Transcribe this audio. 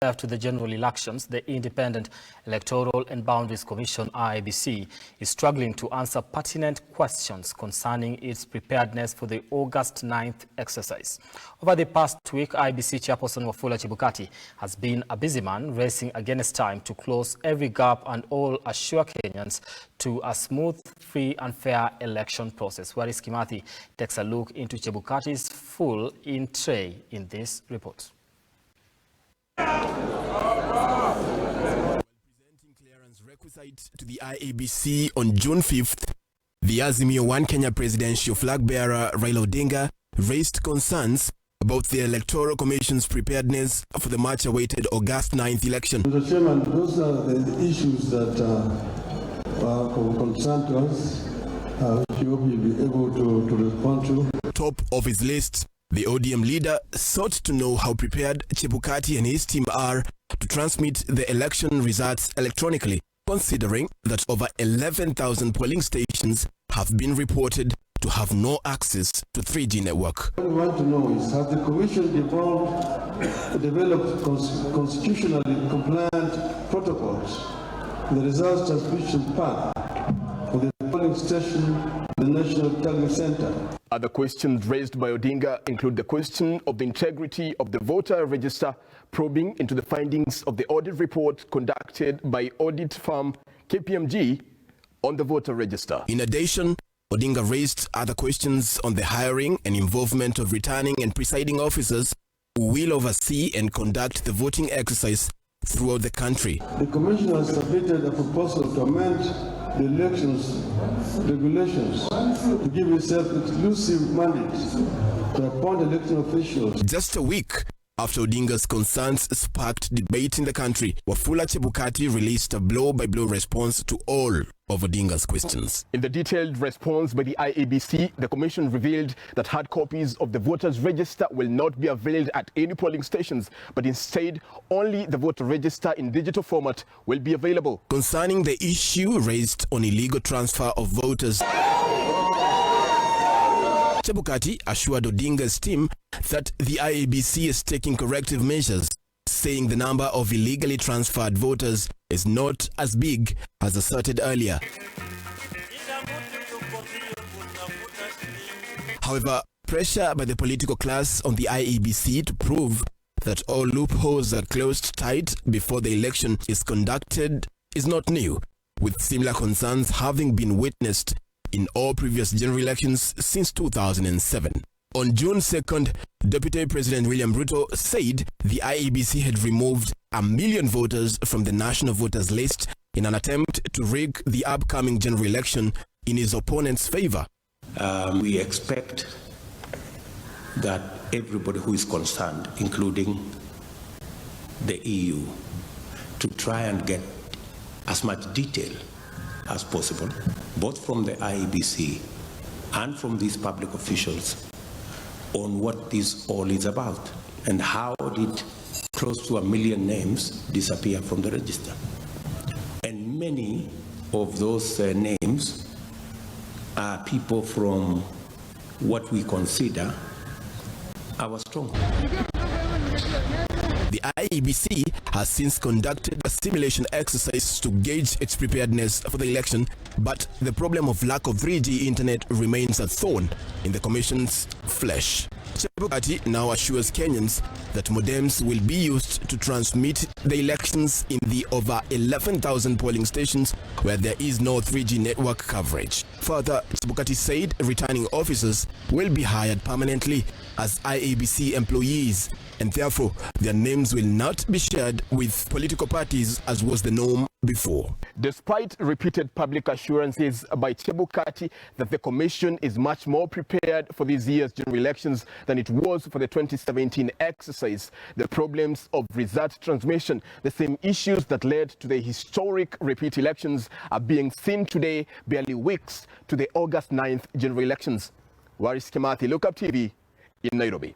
To the general elections, the Independent Electoral and Boundaries Commission (IEBC) is struggling to answer pertinent questions concerning its preparedness for the August 9th exercise. Over the past week, IEBC Chairperson Wafula Chebukati has been a busy man racing against time to close every gap and all assure Kenyans to a smooth, free and fair election process. Waris Kimathi takes a look into Chebukati's full tray in this report. While presenting clearance requisite to the IEBC on June 5th, the Azimio One Kenya presidential flag bearer Raila Odinga raised concerns about the Electoral Commission's preparedness for the much-awaited August 9th election. Mr. Chairman, those are the issues that are concerned to us, which you will be able to respond to. Top of his list, the ODM leader sought to know how prepared Chebukati and his team are to transmit the election results electronically, considering that over 11,000 polling stations have been reported to have no access to 3G network. What we want to know is, has the Commission developed constitutionally compliant protocols for the results transmission path for the polling station, the National Tallying Center? Other questions raised by Odinga include the question of the integrity of the voter register, probing into the findings of the audit report conducted by audit firm KPMG on the voter register. In addition, Odinga raised other questions on the hiring and involvement of returning and presiding officers who will oversee and conduct the voting exercise throughout the country. The Commission has submitted a proposal to amend the elections regulations to give itself exclusive mandate to appoint election officials. Just a week after Odinga's concerns sparked debate in the country, Wafula Chebukati released a blow-by-blow response to all of Odinga's questions. In the detailed response by the IEBC, the Commission revealed that hard copies of the voters' register will not be availed at any polling stations, but instead only the voter register in digital format will be available. Concerning the issue raised on illegal transfer of voters, Chebukati assured Odinga's team that the IEBC is taking corrective measures, saying the number of illegally transferred voters is not as big as asserted earlier. However, pressure by the political class on the IEBC to prove that all loopholes are closed tight before the election is conducted is not new, with similar concerns having been witnessed in all previous general elections since 2007. On June 2nd, Deputy President William Ruto said the IEBC had removed 1 million voters from the National Voters List in an attempt to rig the upcoming general election in his opponent's favor. We expect that everybody who is concerned, including the EU, to try and get as much detail as possible, both from the IEBC and from these public officials, on what this all is about and how did close to 1 million names disappear from the register. And many of those names are people from what we consider our stronghold. The IEBC has since conducted a simulation exercise to gauge its preparedness for the election, but the problem of lack of 3G internet remains a thorn in the Commission's flesh. Chebukati now assures Kenyans that modems will be used to transmit the elections in the over 11,000 polling stations where there is no 3G network coverage. Further, Chebukati said returning officers will be hired permanently as IEBC employees, and therefore their names will not be shared with political parties as was the norm before. Despite repeated public assurances by Chebukati that the Commission is much more prepared for this year's general elections than it was for the 2017 exercise, the problems of result transmission, the same issues that led to the historic repeat elections, are being seen today, barely weeks to the August 9th general elections. Waris Kimathi, Look Up TV in Nairobi.